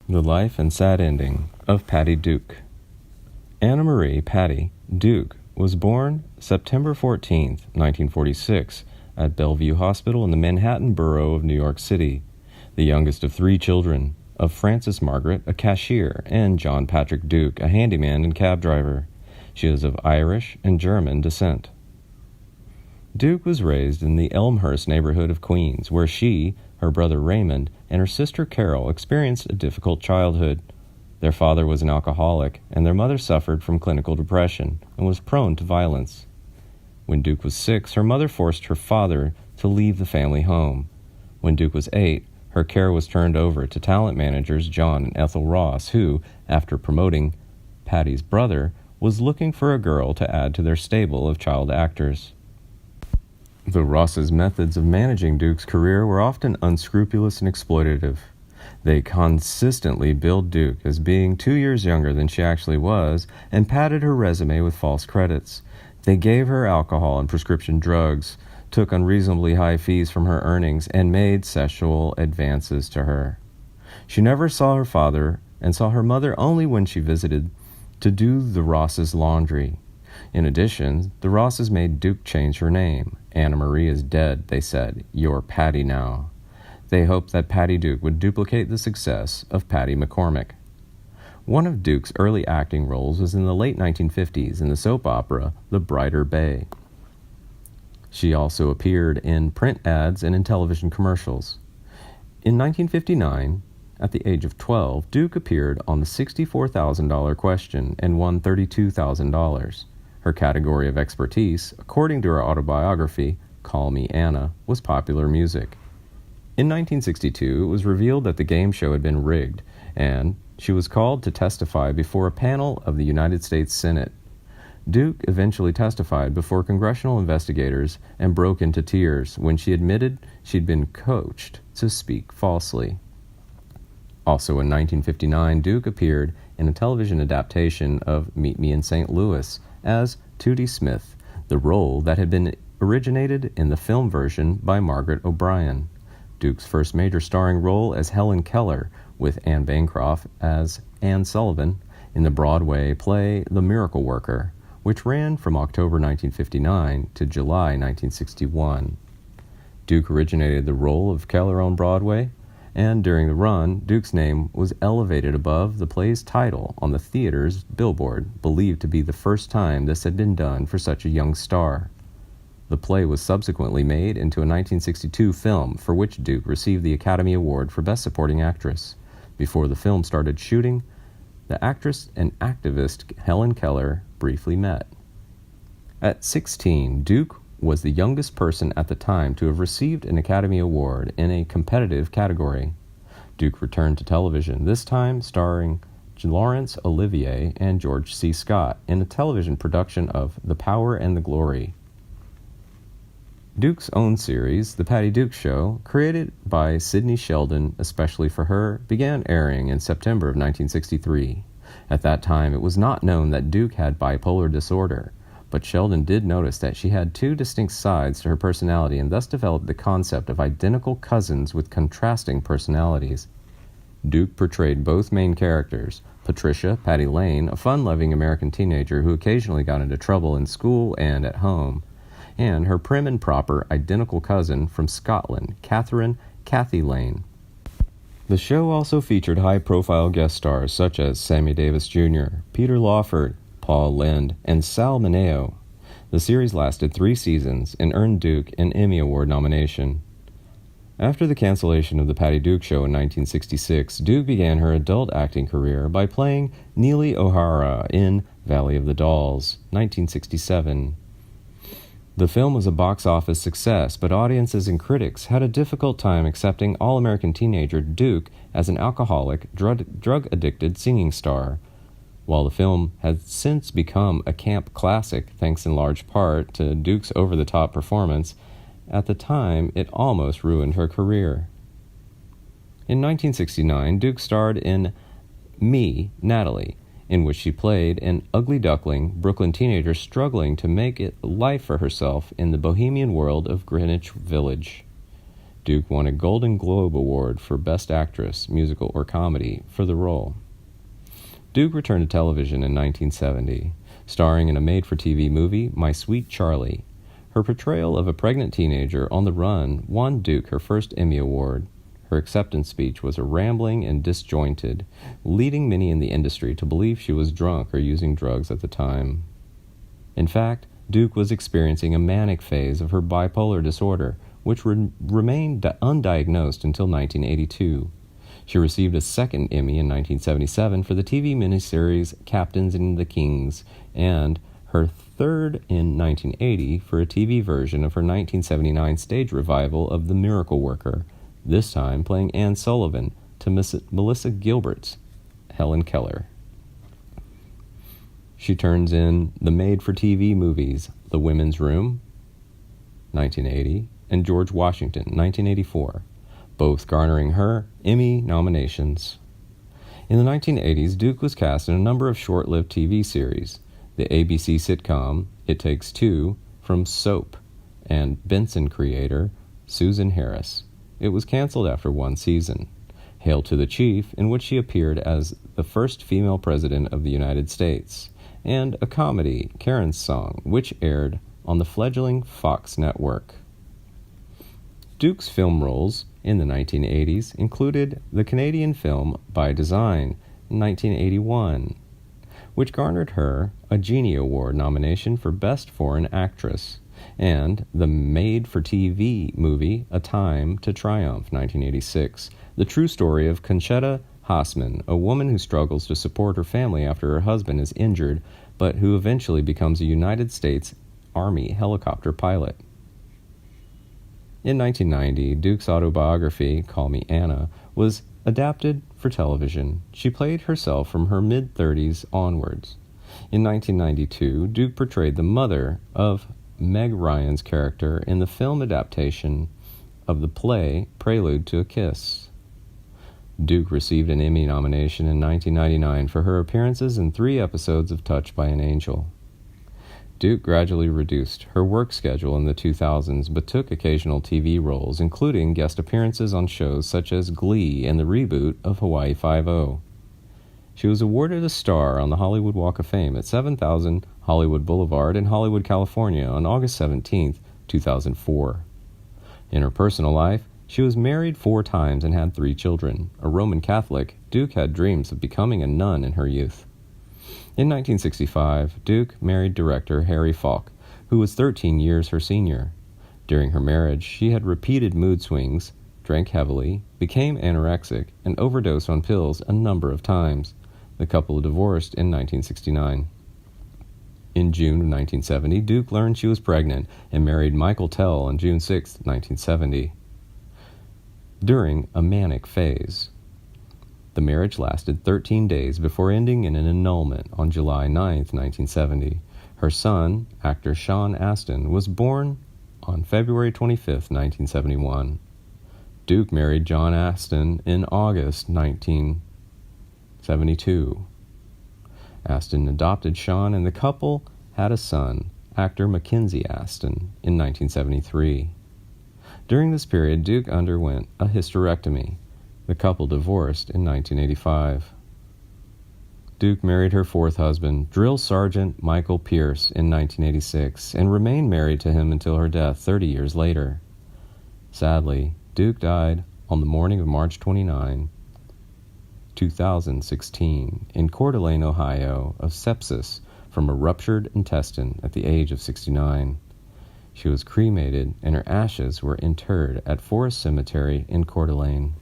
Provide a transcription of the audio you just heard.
The Life and Sad Ending of Patty Duke. Anna Marie Patty Duke was born September 14, 1946, at Bellevue Hospital in the Manhattan borough of New York City, the youngest of three children, of Frances Margaret, a cashier, and John Patrick Duke, a handyman and cab driver. She is of Irish and German descent. Duke was raised in the Elmhurst neighborhood of Queens, where she, her brother Raymond, and her sister Carol experienced a difficult childhood. Their father was an alcoholic, and their mother suffered from clinical depression and was prone to violence. When Duke was 6, her mother forced her father to leave the family home. When Duke was 8, her care was turned over to talent managers John and Ethel Ross, who, after promoting Patty's brother, was looking for a girl to add to their stable of child actors. The Rosses' methods of managing Duke's career were often unscrupulous and exploitative. They consistently billed Duke as being 2 years younger than she actually was and padded her resume with false credits. They gave her alcohol and prescription drugs, took unreasonably high fees from her earnings, and made sexual advances to her. She never saw her father and saw her mother only when she visited to do the Rosses' laundry. In addition, the Rosses made Duke change her name. Anna Marie is dead, they said. You're Patty now. They hoped that Patty Duke would duplicate the success of Patty McCormick. One of Duke's early acting roles was in the late 1950s in the soap opera The Brighter Bay. She also appeared in print ads and in television commercials. In 1959, at the age of 12, Duke appeared on the $64,000 question and won $32,000. Her category of expertise, according to her autobiography, Call Me Anna, was popular music. In 1962, it was revealed that the game show had been rigged, and she was called to testify before a panel of the United States Senate. Duke eventually testified before congressional investigators and broke into tears when she admitted she'd been coached to speak falsely. Also in 1959, Duke appeared in a television adaptation of Meet Me in St. Louis as Tootie Smith, the role that had been originated in the film version by Margaret O'Brien. Duke's first major starring role as Helen Keller, with Anne Bancroft as Anne Sullivan, in the Broadway play The Miracle Worker, which ran from October 1959 to July 1961. Duke originated the role of Keller on Broadway, and during the run, Duke's name was elevated above the play's title on the theater's billboard, believed to be the first time this had been done for such a young star. The play was subsequently made into a 1962 film, for which Duke received the Academy Award for Best Supporting Actress. Before the film started shooting, the actress and activist Helen Keller briefly met. At 16, Duke was the youngest person at the time to have received an Academy Award in a competitive category. Duke returned to television, this time starring Laurence Olivier and George C. Scott in a television production of The Power and the Glory. Duke's own series, The Patty Duke Show, created by Sidney Sheldon especially for her, began airing in September of 1963. At that time, it was not known that Duke had bipolar disorder, but Sheldon did notice that she had two distinct sides to her personality and thus developed the concept of identical cousins with contrasting personalities. Duke portrayed both main characters, Patricia, Patty Lane, a fun-loving American teenager who occasionally got into trouble in school and at home, and her prim and proper identical cousin from Scotland, Cathy Lane. The show also featured high-profile guest stars such as Sammy Davis Jr., Peter Lawford, Paul Lynde, and Sal Mineo. The series lasted 3 seasons and earned Duke an Emmy Award nomination. After the cancellation of the Patty Duke Show in 1966, Duke began her adult acting career by playing Neely O'Hara in Valley of the Dolls, 1967. The film was a box office success, but audiences and critics had a difficult time accepting all-American teenager Duke as an alcoholic, drug-addicted singing star. While the film has since become a camp classic, thanks in large part to Duke's over-the-top performance, at the time it almost ruined her career. In 1969, Duke starred in Me, Natalie, in which she played an ugly duckling Brooklyn teenager struggling to make it life for herself in the bohemian world of Greenwich Village. Duke won a Golden Globe Award for Best Actress, Musical or Comedy, for the role. Duke returned to television in 1970, starring in a made-for-TV movie, My Sweet Charlie. Her portrayal of a pregnant teenager on the run won Duke her first Emmy Award. Her acceptance speech was rambling and disjointed, leading many in the industry to believe she was drunk or using drugs at the time. In fact, Duke was experiencing a manic phase of her bipolar disorder, which remained undiagnosed until 1982. She received a second Emmy in 1977 for the TV miniseries Captains and the Kings, and her third in 1980 for a TV version of her 1979 stage revival of The Miracle Worker, this time playing Anne Sullivan to Melissa Gilbert's Helen Keller. She turns in the made-for-TV movies The Women's Room, 1980, and George Washington, 1984, both garnering her Emmy nominations. In the 1980s, Duke was cast in a number of short-lived TV series, the ABC sitcom It Takes Two from Soap, and Benson creator Susan Harris. It was canceled after one season. Hail to the Chief, in which she appeared as the first female president of the United States, and a comedy, Karen's Song, which aired on the fledgling Fox network. Duke's film roles in the 1980s included the Canadian film By Design in 1981, which garnered her a Genie Award nomination for Best Foreign Actress, and the made-for-TV movie A Time to Triumph, 1986, the true story of Conchetta Hassman, a woman who struggles to support her family after her husband is injured, but who eventually becomes a United States Army helicopter pilot. In 1990, Duke's autobiography, Call Me Anna, was adapted for television. She played herself from her mid-30s onwards. In 1992, Duke portrayed the mother of Meg Ryan's character in the film adaptation of the play Prelude to a Kiss. Duke received an Emmy nomination in 1999 for her appearances in 3 episodes of Touched by an Angel. Duke gradually reduced her work schedule in the 2000s, but took occasional TV roles, including guest appearances on shows such as Glee and the reboot of Hawaii Five-0. She was awarded a star on the Hollywood Walk of Fame at 7000 Hollywood Boulevard in Hollywood, California on August 17, 2004. In her personal life, she was married 4 times and had 3 children. A Roman Catholic, Duke had dreams of becoming a nun in her youth. In 1965, Duke married director Harry Falk, who was 13 years her senior. During her marriage, she had repeated mood swings, drank heavily, became anorexic, and overdosed on pills a number of times. The couple divorced in 1969. In June of 1970, Duke learned she was pregnant and married Michael Tell on June 6, 1970. During a manic phase, the marriage lasted 13 days before ending in an annulment on July 9, 1970. Her son, actor Sean Astin, was born on February 25, 1971. Duke married John Astin in August 1972. Astin adopted Sean, and the couple had a son, actor Mackenzie Astin, in 1973. During this period, Duke underwent a hysterectomy. The couple divorced in 1985. Duke married her 4th husband, Drill Sergeant Michael Pierce, in 1986, and remained married to him until her death 30 years later. Sadly, Duke died on the morning of March 29, 2016, in Coeur d'Alene, Ohio, of sepsis from a ruptured intestine at the age of 69. She was cremated, and her ashes were interred at Forest Cemetery in Coeur d'Alene.